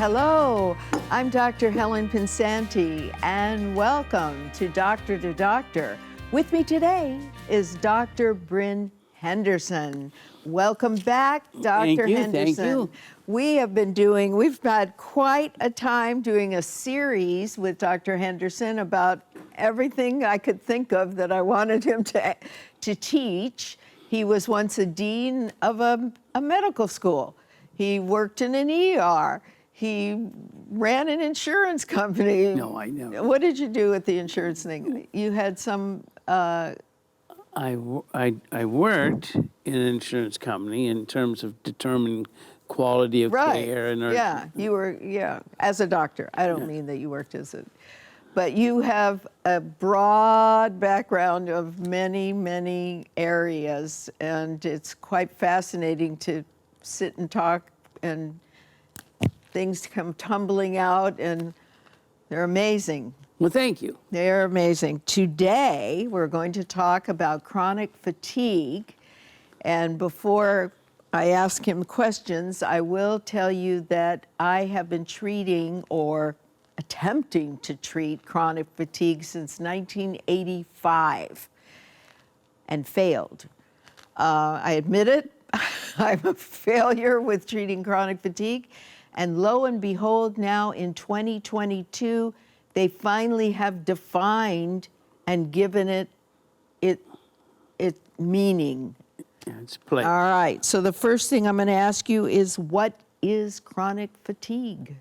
Hello, I'm Dr. Helen Pensanti, and welcome to Doctor. With me today is Dr. Bryn Henderson. Welcome back, Dr. Henderson. Thank you. We've had quite a time doing a series with Dr. Henderson about everything I could think of that I wanted him to teach. He was once a dean of a medical school. He worked in an ER. He ran an insurance company. No, I know. What did you do at the insurance thing? You had some... I worked in an insurance company in terms of determining quality of care. And you were, as a doctor. I don't mean that you worked as a... But you have a broad background of many, many areas, and it's quite fascinating to sit and talk, and things come tumbling out, and they're amazing. Well, thank you. They're amazing. Today, we're going to talk about chronic fatigue, and before I ask him questions, I will tell you that I have been treating or attempting to treat chronic fatigue since 1985 and failed. I admit it, I'm a failure with treating chronic fatigue, and lo and behold, now in 2022, they finally have defined and given it meaning. It's play. All right, so the first thing I'm going to ask you is, what is chronic fatigue?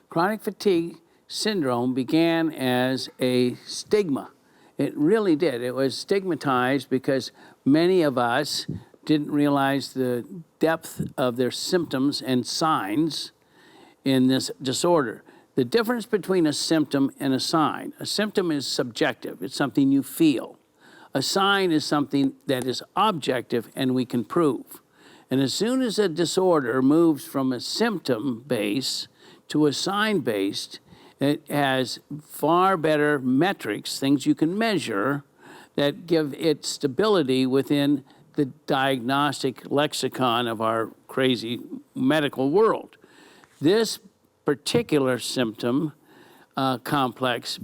Chronic fatigue syndrome began as a stigma. It really did. It was stigmatized because many of us didn't realize the depth of their symptoms and signs in this disorder. The difference between a symptom and a symptom is subjective. It's something you feel. A sign is something that is objective and we can prove. And as soon as a disorder moves from a symptom base to a sign based, it has far better metrics, things you can measure, that give it stability within the diagnostic lexicon of our crazy medical world. This particular symptom complex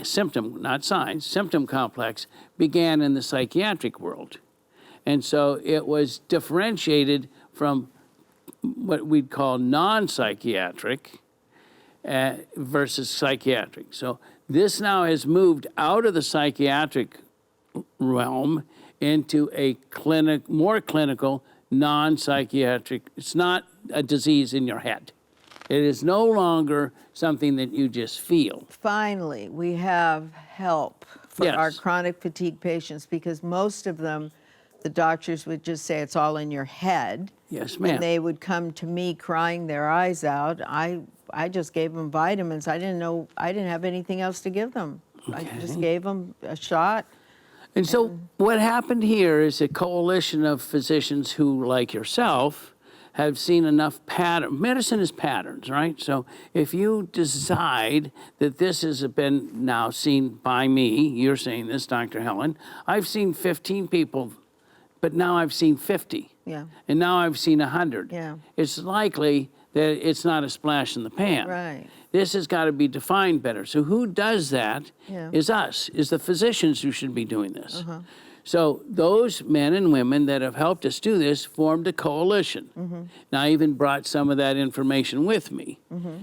symptom complex began in the psychiatric world. And so it was differentiated from what we'd call non-psychiatric versus psychiatric. So this now has moved out of the psychiatric realm into a more clinical, non-psychiatric. It's not a disease in your head. It is no longer something that you just feel. Finally, we have help for our chronic fatigue patients, because most of them, the doctors would just say it's all in your head. Yes, ma'am. And they would come to me crying their eyes out. I just gave them vitamins. I didn't have anything else to give them. Okay. I just gave them a shot. And so what happened here is a coalition of physicians who, like yourself, have seen enough pattern. Medicine is patterns, right? So if you decide that this has been now seen by me, you're saying this, Dr. Helen, I've seen 15 people, but now I've seen 50. Yeah. And now I've seen 100. Yeah. It's likely that it's not a splash in the pan. Right. This has got to be defined better. So who does that is us, is the physicians who should be doing this. So those men and women that have helped us do this formed a coalition. Now, I even brought some of that information with me.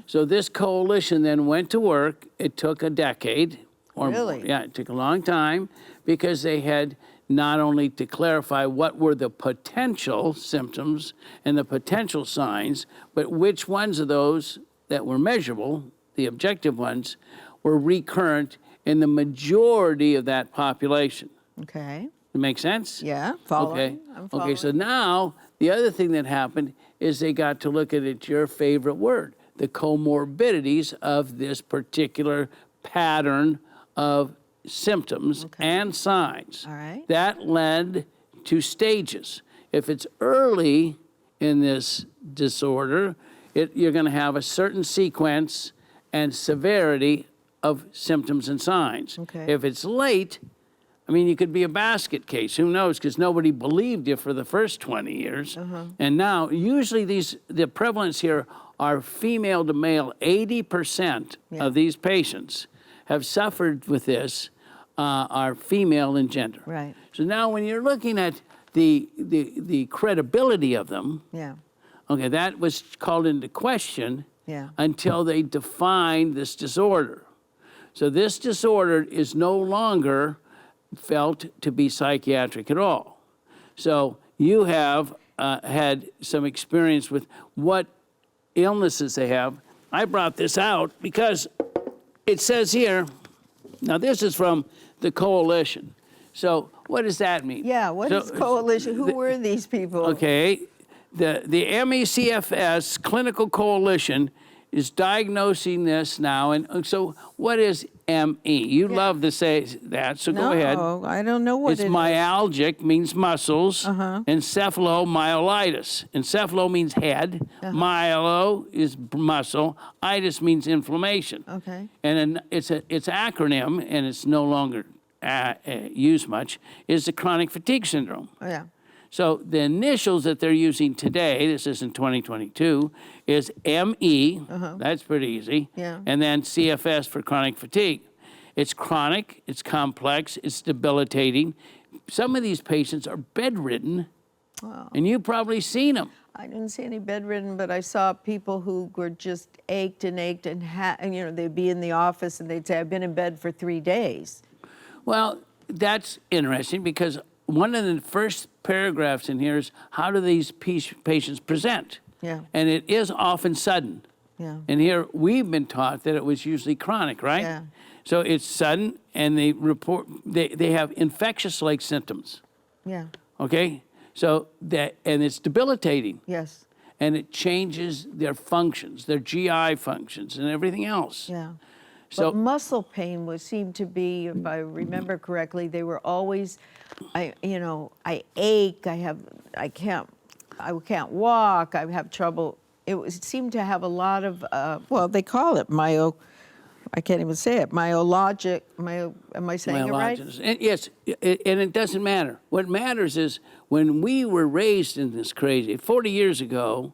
So this coalition then went to work. It took a decade or more. Yeah, it took a long time, because they had not only to clarify what were the potential symptoms and the potential signs, but which ones of those that were measurable, the objective ones, were recurrent in the majority of that population. Okay. It makes sense? Yeah, following. Okay. I'm following. Okay, so now the other thing that happened is they got to look at it, your favorite word, the comorbidities of this particular pattern of symptoms and signs. All right. That led to stages. If it's early in this disorder, you're going to have a certain sequence and severity of symptoms and signs. Okay. If it's late, I mean, you could be a basket case. Who knows? Because nobody believed you for the first 20 years. And now, usually the prevalence here are female to male. 80% of these patients have suffered with this are female in gender. Right. So now when you're looking at the credibility of them, okay, that was called into question until they defined this disorder. So this disorder is no longer felt to be psychiatric at all. So you have had some experience with what illnesses they have. I brought this out because it says here, now this is from the coalition. So what does that mean? Yeah, what is coalition? Who were these people? Okay, the MECFS Clinical Coalition is diagnosing this now. And so what is ME? You love to say that, so go ahead. No, I don't know what it's it is. myalgic, means muscles. Encephalomyelitis. Encephalo means head. Myelo is muscle. Itis means inflammation. Okay. And it's acronym, and it's no longer used much, is the chronic fatigue syndrome. Oh, yeah. So the initials that they're using today, this is in 2022, is ME, that's pretty easy, and then CFS for chronic fatigue. It's chronic, it's complex, it's debilitating. Some of these patients are bedridden, and you've probably seen them. I didn't see any bedridden, but I saw people who were just ached and they'd be in the office and they'd say, I've been in bed for 3 days. Well, that's interesting because one of the first paragraphs in here is how do these patients present? Yeah. And it is often sudden. Yeah. And here we've been taught that it was usually chronic, right? Yeah. So it's sudden, and they report they have infectious-like symptoms. Yeah. Okay. So and it's debilitating. Yes. And it changes their functions, their GI functions, and everything else. Yeah. So but muscle pain seemed to be, if I remember correctly, they were always, I ache, I can't walk, I have trouble. It seemed to have a lot of, they call it I can't even say it, myologic, am I saying it right? And yes, and it doesn't matter. What matters is when we were raised in this crazy, 40 years ago,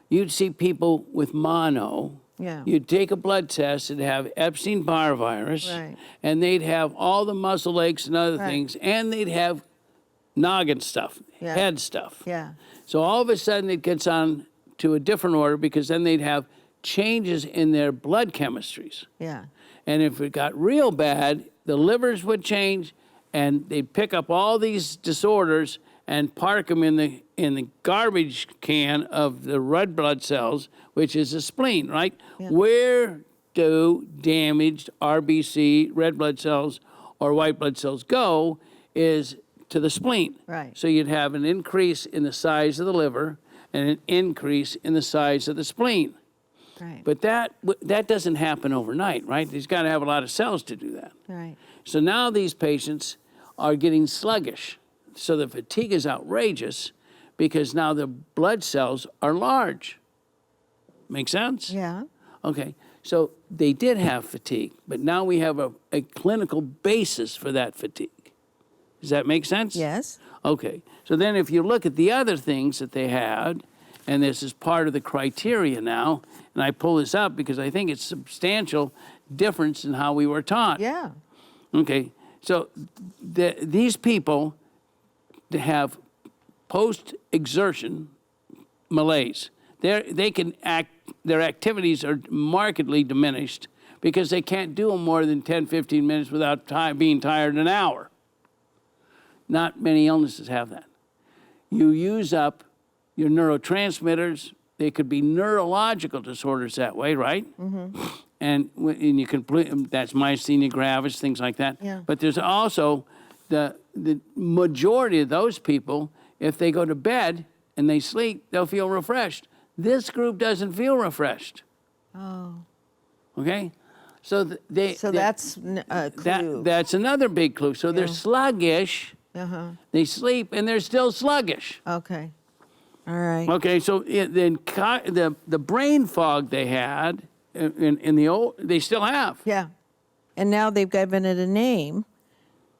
you'd see people with mono. Yeah. You'd take a blood test and have Epstein-Barr virus, and they'd have all the muscle aches and other things, and they'd have noggin stuff, head stuff. Yeah. So all of a sudden it gets on to a different order because then they'd have changes in their blood chemistries. Yeah. And if it got real bad, the livers would change, and they'd pick up all these disorders and park them in the garbage can of the red blood cells, which is the spleen, right? Yeah. Where do damaged RBC, red blood cells, or white blood cells go is to the spleen. Right. So you'd have an increase in the size of the liver and an increase in the size of the spleen. Right. But that doesn't happen overnight, right? He's got to have a lot of cells to do that. Right. So now these patients are getting sluggish. So the fatigue is outrageous because now the blood cells are large. Make sense? Yeah. Okay. So they did have fatigue, but now we have a clinical basis for that fatigue. Does that make sense? Yes. Okay. So then if you look at the other things that they had, and this is part of the criteria now, and I pull this up because I think it's substantial difference in how we were taught. Yeah. Okay. So these people have post-exertion malaise. They can act, their activities are markedly diminished because they can't do them more than 10, 15 minutes without being tired an hour. Not many illnesses have that. You use up your neurotransmitters. They could be neurological disorders that way, right? Mm-hmm. And you can, that's myasthenia gravis, things like that. Yeah. But there's also the majority of those people, if they go to bed and they sleep, they'll feel refreshed. This group doesn't feel refreshed. Oh. Okay? So that's a clue. That's another big clue. So they're sluggish. Uh-huh. They sleep and they're still sluggish. Okay. All right. Okay, so then the brain fog they had in the old, they still have. Yeah. And now they've given it a name.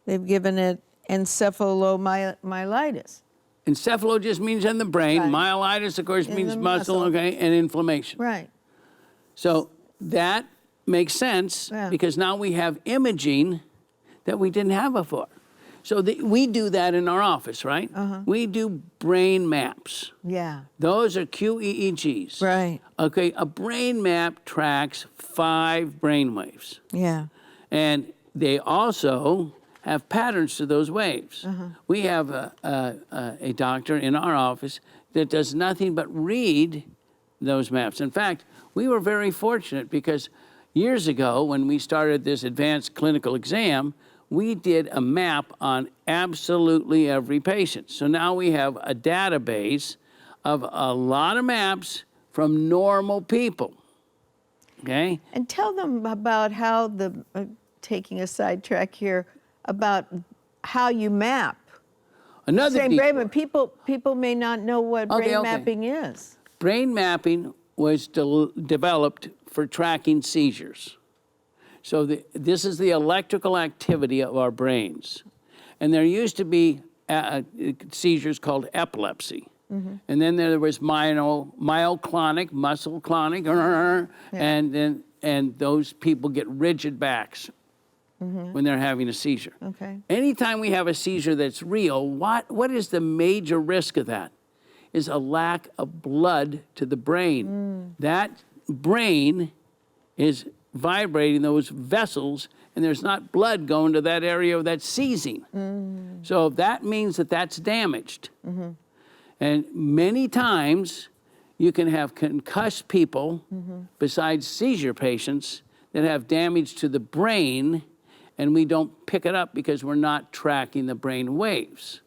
They've given it encephalomyelitis. Encephalo just means in the brain. Right. Myelitis, of course, In means the muscle, muscle. okay, and inflammation. Right. So that makes sense Yeah. because now we have imaging that we didn't have before. So we do that in our office, right? We do brain maps. Yeah. Those are QEEGs. Right. Okay, a brain map tracks 5 brain waves. Yeah. And they also have patterns to those waves. We have a doctor in our office that does nothing but read those maps. In fact, we were very fortunate because years ago when we started this advanced clinical exam, we did a map on absolutely every patient. So now we have a database of a lot of maps from normal people. Okay? And tell them about how taking a sidetrack here, about how you map. Another Brain detour. mapping. People may not know what brain mapping is. Brain mapping was developed for tracking seizures. So this is the electrical activity of our brains. And there used to be seizures called epilepsy. And then there was myoclonic, muscle clonic, and those people get rigid backs when they're having a seizure. Okay. Anytime we have a seizure that's real, what is the major risk of that? Is a lack of blood to the brain. That brain is vibrating those vessels, and there's not blood going to that area that's seizing. So that means that that's damaged. And many times you can have concussed people, besides seizure patients, that have damage to the brain, and we don't pick it up because we're not tracking the brain waves.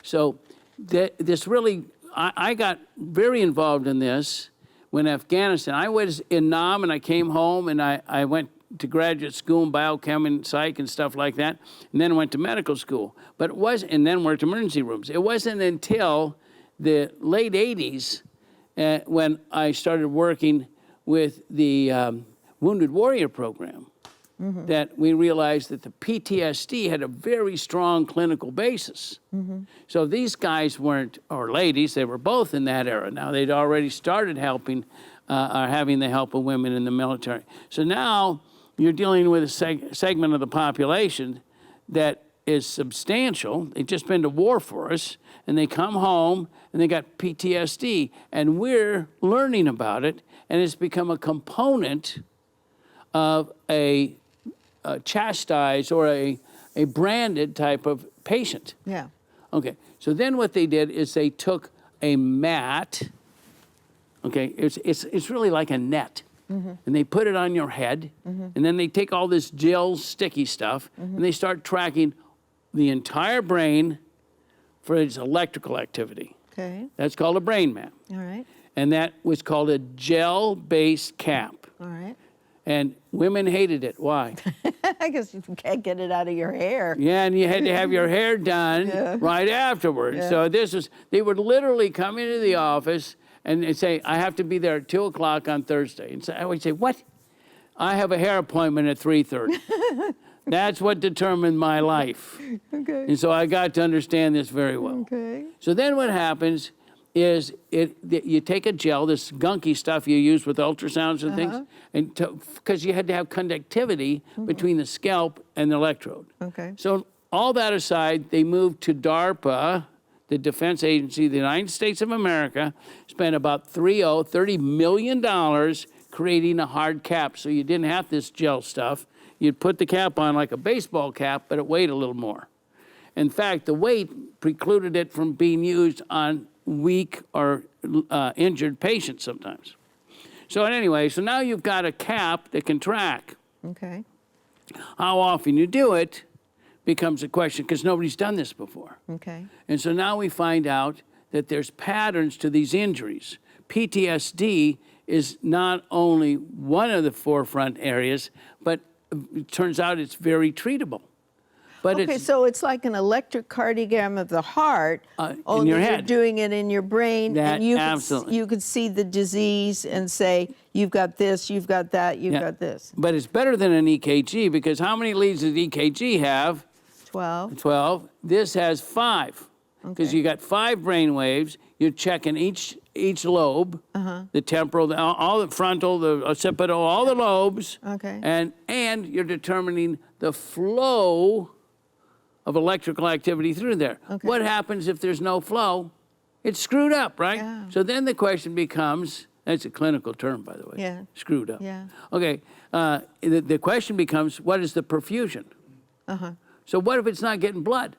So this really, I got very involved in this when Afghanistan. I was in Nam and I came home and I went to graduate school in biochem and psych and stuff like that, and then went to medical school. But and then worked emergency rooms. It wasn't until the late 80s when I started working with the Wounded Warrior Program that we realized that the PTSD had a very strong clinical basis. So these guys weren't, or ladies, they were both in that era. Now they'd already started helping or having the help of women in the military. So now you're dealing with a segment of the population that is substantial. They've just been to war for us, and they come home and they got PTSD, and we're learning about it, and it's become a component of a chastised or a branded type of patient. Yeah. Okay, so then what they did is they took a mat, okay, it's really like a net, and they put it on your head, and then they take all this gel sticky stuff, and they start tracking the entire brain for its electrical activity. Okay. That's called a brain map. All right. And that was called a gel-based cap. All right. And women hated it. Why? I guess you can't get it out of your hair. Yeah, and you had to have your hair done right afterwards. Yeah. So they would literally come into the office and they'd say, I have to be there at 2 o'clock on Thursday. And so I would say, what? I have a hair appointment at 3:30. That's what determined my life. Okay. And so I got to understand this very well. Okay. So then what happens is you take a gel, this gunky stuff you use with ultrasounds and things, and because you had to have conductivity between the scalp and the electrode. Okay. So all that aside, they moved to DARPA, the Defense Agency of the United States of America, spent about $30 million creating a hard cap, so you didn't have this gel stuff. You'd put the cap on like a baseball cap, but it weighed a little more. In fact, the weight precluded it from being used on weak or injured patients sometimes. So anyway, so now you've got a cap that can track. Okay. How often you do it becomes a question because nobody's done this before. Okay. And so now we find out that there's patterns to these injuries. PTSD is not only one of the forefront areas, but it turns out it's very treatable. But Okay, so it's like an electrocardiogram of the heart, in only your you're head. doing it in your brain, That- and you absolutely. you could see the disease and say, you've got this, you've got that, you've Yeah. got this. But it's better than an EKG because how many leads does EKG have? 12. 12. This has 5. Because Okay. you got 5 brain waves. You're checking each lobe, the temporal, all the frontal, the occipital, all the lobes. Okay. And you're determining the flow of electrical activity through there. Okay. What happens if there's no flow? It's screwed up, right? Yeah. So then the question becomes, that's a clinical term, by the way. Yeah. Screwed up. Yeah. Okay. The question becomes, what is the perfusion? So what if it's not getting blood?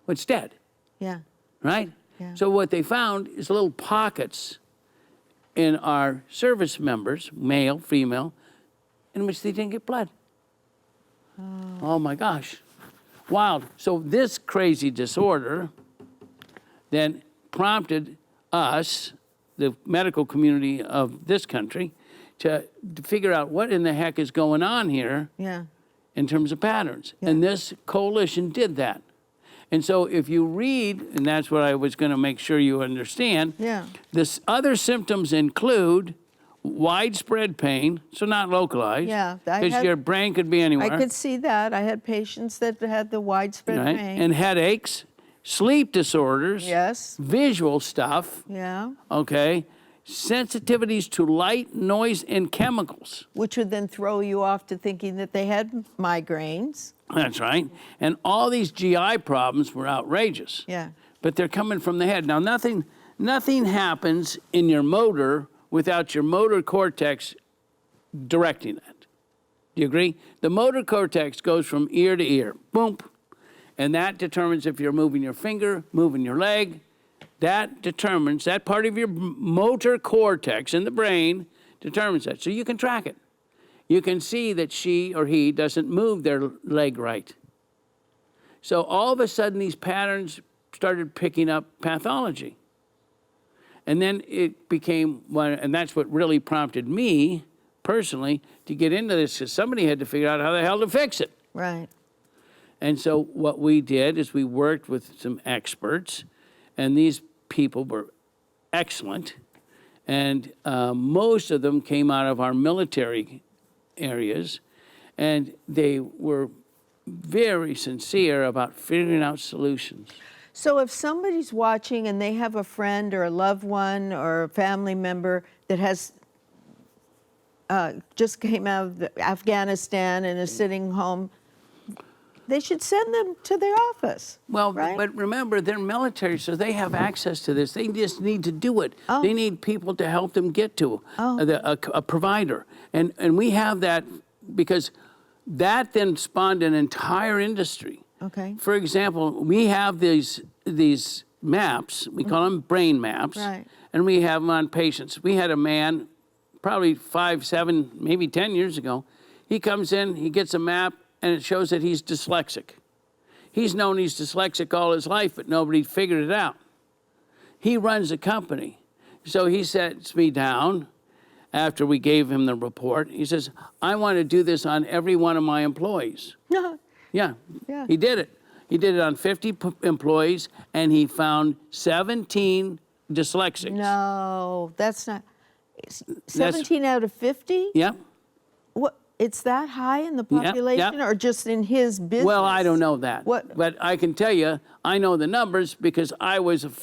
Well, it's dead, Yeah. right? Yeah. So what they found is little pockets in our service members, male, female, in which they didn't get blood. Oh my gosh. Wild. So this crazy disorder then prompted us, the medical community of this country, to figure out what in the heck is going on here Yeah. in terms of patterns. And this coalition did that. And so if you read, and that's what I was going to make sure you understand, Yeah. this other symptoms include widespread pain, so not localized, Yeah, I because had- your brain could be anywhere. I could see that. I had patients that had the widespread right? pain. And headaches, sleep disorders, Yes. visual stuff, Yeah. okay, sensitivities to light, noise, and chemicals. Which would then throw you off to thinking that they had migraines. That's right. And all these GI problems were outrageous. Yeah. But they're coming from the head. Now, nothing happens in your motor without your motor cortex directing that. Do you agree? The motor cortex goes from ear to ear, boom, and that determines if you're moving your finger, moving your leg. That determines, that part of your motor cortex in the brain determines that. So you can track it. You can see that she or he doesn't move their leg right. So all of a sudden, these patterns started picking up pathology. And then it became one, and that's what really prompted me personally to get into this, because somebody had to figure out how the hell to fix it. Right. And so what we did is we worked with some experts, and these people were excellent. And most of them came out of our military areas, and they were very sincere about figuring out solutions. So if somebody's watching and they have a friend or a loved one or a family member that has just came out of Afghanistan and is sitting home, they should send them to their office. Well, right? but remember, they're military, so they have access to this. They just need to do it. Oh. They need people to help them get to Oh. a provider. And we have that because that then spawned an entire industry. Okay. For example, we have these maps, we call them brain maps, Right. and we have them on patients. We had a man, probably 5, 7, maybe 10 years ago. He comes in, he gets a map, and it shows that he's dyslexic. He's known he's dyslexic all his life, but nobody figured it out. He runs a company. So he sets me down after we gave him the report. He says, I want to do this on every one of my employees. Yeah, Yeah. he did it. He did it on 50 employees, and he found 17 dyslexics. No, that's not. 17 out of 50? Yeah. What? It's that high in the Yeah, yeah. population, or just in his business? Well, I don't know that. What? But I can tell you, I know the numbers because I was One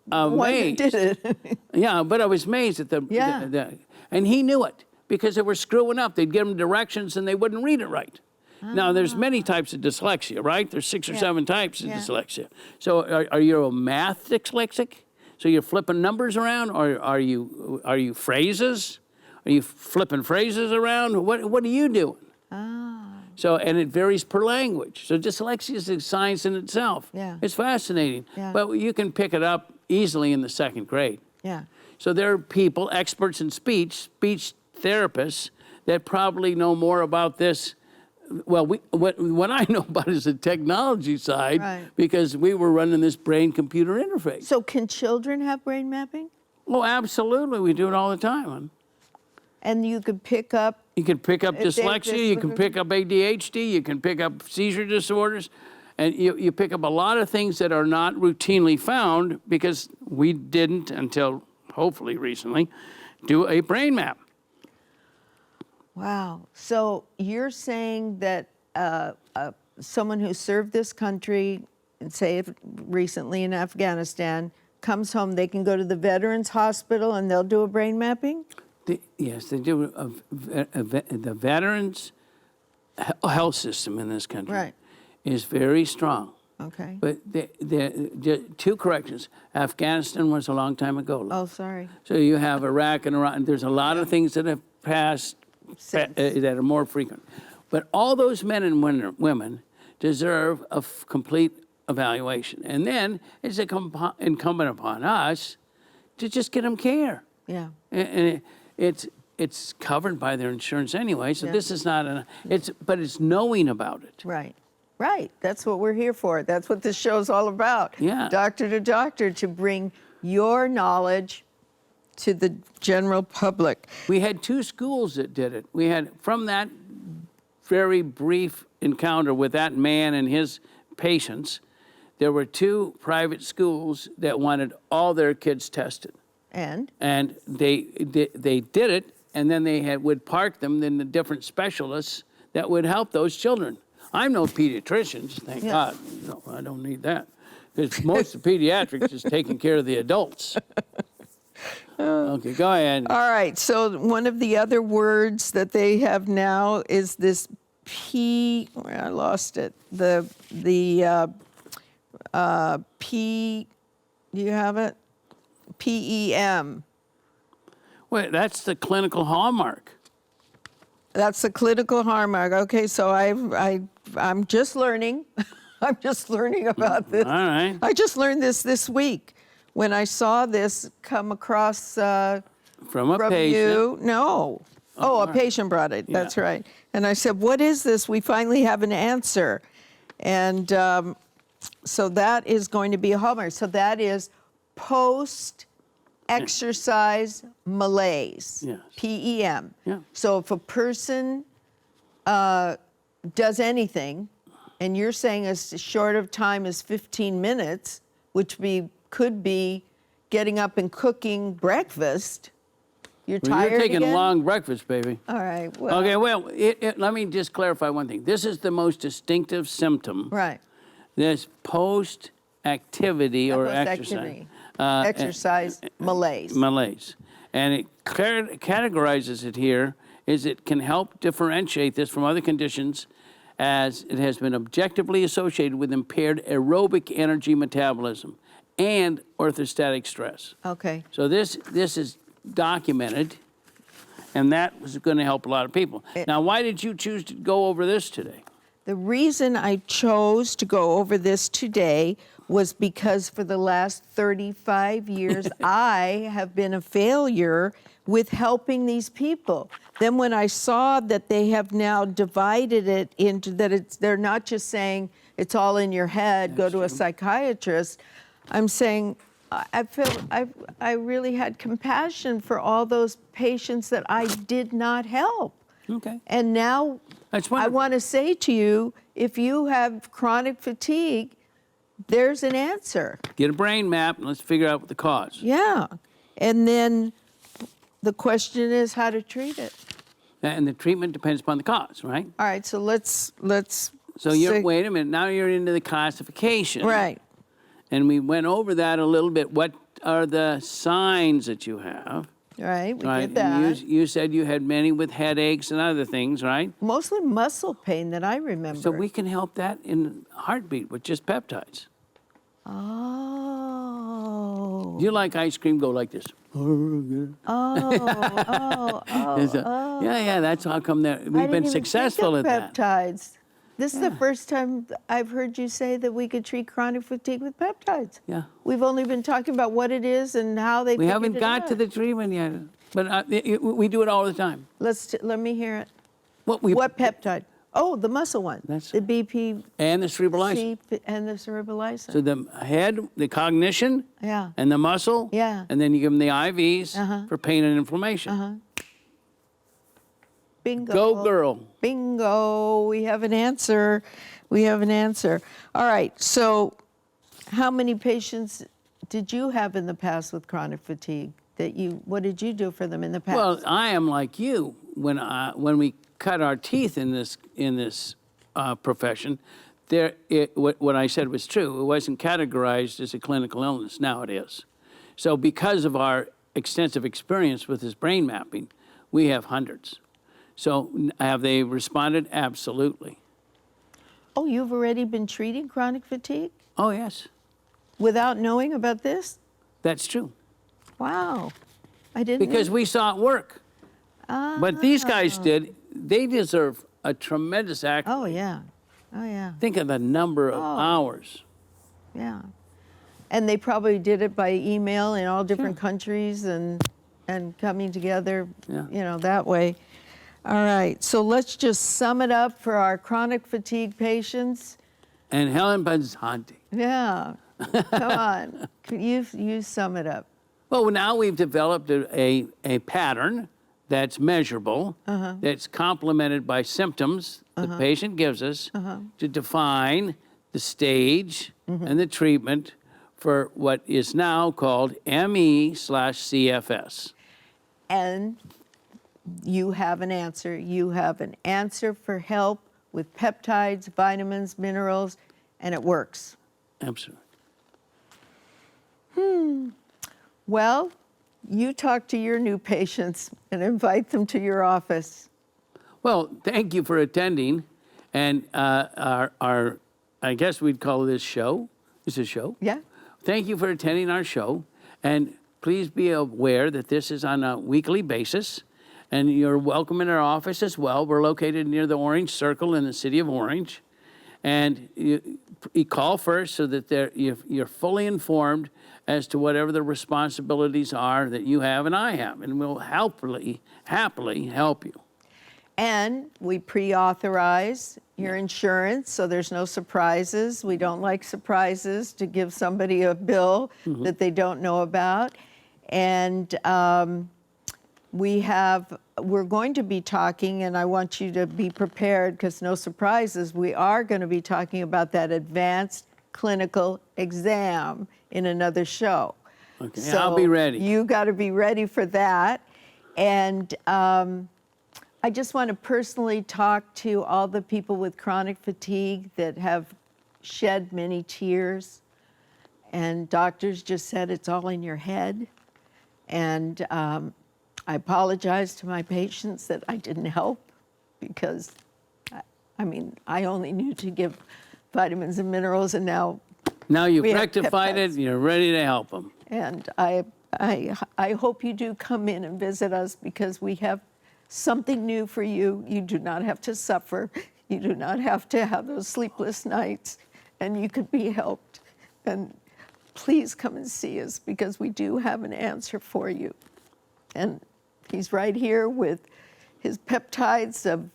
that amazed. did it. Yeah, but I was amazed at the, Yeah. and he knew it because they were screwing up. They'd give him directions and they wouldn't read it right. Now, there's many types of dyslexia, right? There's 6 or 7 types of Yeah. dyslexia. So are you a math dyslexic? So you're flipping numbers around, or are you phrases? Are you flipping phrases around? What are you doing? So, and it varies per language. So dyslexia is a science in itself. Yeah. It's fascinating. Yeah. But you can pick it up easily in the 2nd grade. Yeah. So there are people, experts in speech therapists, that probably know more about this. Well, what I know about is the technology side, Right. because we were running this brain-computer interface. So can children have brain mapping? Oh, absolutely. We do it all the time. Hon. And you could pick up. You can pick up If they have dyslexia, you can pick up ADHD, you can pick up seizure disorders, and you pick up a lot of things that are not routinely found because we didn't, until hopefully recently, do a brain map. Wow. So you're saying that someone who served this country, and say if recently in Afghanistan, comes home, they can go to the Veterans Hospital and they'll do a brain mapping? Yes, they do. The veterans' health system in this country Right. is very strong. Okay. But two corrections. Afghanistan was a long time ago. Oh, sorry. So you have Iraq and Iran. There's a lot of things that have passed Since. that are more frequent. But all those men and women deserve a complete evaluation. And then it's incumbent upon us to just get them care. Yeah. And it's covered by their insurance anyway. So Yeah. this is not but it's knowing about it. Right. Right. That's what we're here for. That's what this show's all about. Yeah. Doctor to doctor, to bring your knowledge to the general public. We had 2 schools that did it. We had, from that very brief encounter with that man and his patients, there were 2 private schools that wanted all their kids tested. And They did it, and then they would park them in the different specialists that would help those children. I'm no pediatricians, thank Yeah. God. No, I don't need that. Because most of pediatrics is taking care of the adults. Okay, go ahead. all right, so one of the other words that they have now is this I lost it. The P, do you have it? PEM. Wait, that's the clinical hallmark. That's the clinical hallmark. Okay, so I'm just learning. I'm just learning about this. All right. I just learned this week when I saw this come across From a from patient. you. No. Oh, a patient brought it. That's Yeah. right. And I said, "What is this?" We finally have an answer, and so that is going to be a hallmark. So that is post-exercise malaise. Yes. PEM. Yeah. So if a person does anything, and you're saying as short of time as 15 minutes, which could be getting up and cooking breakfast, you're Well, tired you're taking again? a long breakfast, baby. All right. Well, Okay, well, let me just clarify one thing. This is the most distinctive symptom. right. This post-activity or Post-activity. exercise. Exercise malaise. Malaise. And it categorizes it here is it can help differentiate this from other conditions as it has been objectively associated with impaired aerobic energy metabolism and orthostatic stress. Okay. So this is documented, and that was going to help a lot of people. Now, why did you choose to go over this today? The reason I chose to go over this today was because for the last 35 years, I have been a failure with helping these people. Then when I saw that they have now divided it into that they're not just saying it's all in your head, go to a psychiatrist, I'm saying I really had compassion for all those patients that I did not help. Okay. And now That's I wonderful. want to say to you, if you have chronic fatigue, there's an answer. Get a brain map and let's figure out the cause. Yeah. And then the question is how to treat it. And the treatment depends upon the cause, right? All right, so let's So wait a minute, now you're into the classification. Right. And we went over that a little bit. What are the signs that you have? Right, we Right. did that. And you said you had many with headaches and other things, right? Mostly muscle pain that I remember. So we can help that in heartbeat with just peptides. Oh. You like ice cream? Go like this. Yeah, that's how come that I we've didn't been even successful think at of that. peptides. This is the first time I've heard you say that we could treat chronic fatigue with peptides. Yeah. We've only been talking about what it is and how they We figured haven't it got to out. the treatment yet, but we do it all the time. Let me hear it. What peptide? Oh, the muscle one. That's- the BP and the cerebralizing. and the cerebralizing. So the head, the cognition, Yeah. and the muscle, Yeah. and then you give them the IVs for pain and inflammation. Bingo. Go girl. Bingo. We have an answer. We have an answer. All right. So, how many patients did you have in the past with chronic fatigue? What did you do for them in the past? Well, I am like you. When we cut our teeth in this profession, what I said was true. It wasn't categorized as a clinical illness. Now it is. So because of our extensive experience with this brain mapping, we have hundreds. So have they responded? Absolutely. Oh, you've already been treating chronic fatigue Oh, yes, without knowing about this? that's true. Wow. I didn't Because know. we saw it work. But these guys did. They deserve a tremendous accolade. Oh, yeah. Oh, yeah. Think of the number of hours. Yeah. And they probably did it by email in all different countries and coming together, Yeah. you know, that way. All right. So let's just sum it up for our chronic fatigue patients. And Helen Pensanti. Yeah. Come on. You sum it up. Well, now we've developed a pattern that's measurable, that's complemented by symptoms the patient gives us to define the stage and the treatment for what is now called ME/CFS. And you have an answer. You have an answer for help with peptides, vitamins, minerals, and it works. Absolutely. Well, you talk to your new patients and invite them to your office. Well, thank you for attending. And our I guess we'd call this show. Is it a show? Yeah? Thank you for attending our show. And please be aware that this is on a weekly basis. And you're welcome in our office as well. We're located near the Orange Circle in the city of Orange. And you call first so that you're fully informed as to whatever the responsibilities are that you have and I have. And we'll happily help you. And we pre-authorize your insurance, so there's no surprises. We don't like surprises to give somebody a bill that they don't know about. And we're going to be talking, and I want you to be prepared because no surprises, we are going to be talking about that advanced clinical exam in another show. Okay, So I'll be ready. You got to be ready for that. And I just want to personally talk to all the people with chronic fatigue that have shed many tears. And doctors just said it's all in your head. And I apologize to my patients that I didn't help because, I only knew to give vitamins and minerals, and now You've we have rectified it, peptides. and you're ready to help them. And I hope you do come in and visit us because we have something new for you. You do not have to suffer. You do not have to have those sleepless nights, and you could be helped. And please come and see us because we do have an answer for you. And he's right here with his peptides of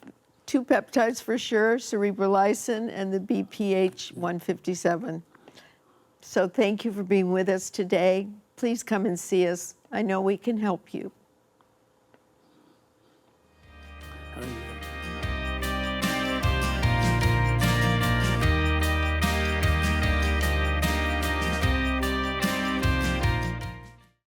2 peptides for sure, cerebrolysin and the BPH 157. So thank you for being with us today. Please come and see us. I know we can help you.